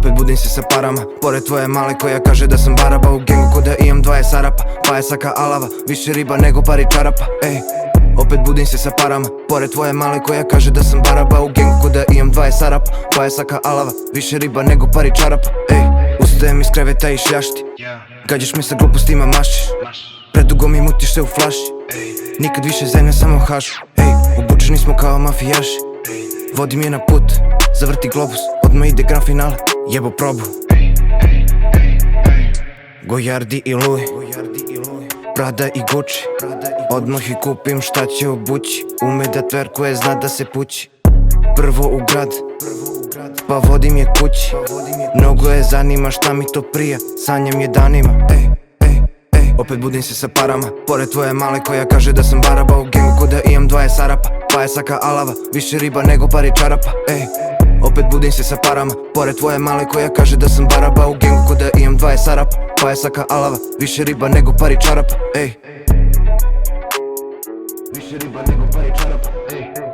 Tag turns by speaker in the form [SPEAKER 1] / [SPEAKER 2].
[SPEAKER 1] Opet budim se sa parama, pored tvoje male koja kaže da sam baraba. U gengu ko da imam 20 sarapa, pajasaka alava, više riba nego pari čarapa. Ej, opet budim se sa parama, pored tvoje male koja kaže da sam baraba. U gengu ko da imam 20 sarapa, pajasaka alava, više riba nego pari čarapa. Ej, ustajem iz kreveta i šljašti, gađaš me sa glupostima, mašiš. Predugo mi mutiš se u flaši, nikad više zemlja samo haš. Ej, obučeni smo kao mafijaši, vodim je na put, zavrti globus, odmah ide gran finale, jebo probu. Gojardi i Louis, Prada i Gucci, odmah i kupim šta će obući. Ume da tverkuje, zna da se pući. Prvo u grad, pa vodim je kući. Mnogo je zanima šta mi to prija, sanjam je danima. Ej, ej, ej, opet budim se sa parama, pored tvoje male koja kaže da sam baraba. U gengu ko da imam 20 sarapa, pajasaka alava, više riba nego pari čarapa. Ej, opet budim se sa parama, pored tvoje male koja kaže da sam baraba. U gengu ko da imam 20 sarapa, pajasaka alava, više riba nego pari čarapa. Ej, više riba nego pari čarapa. Ej.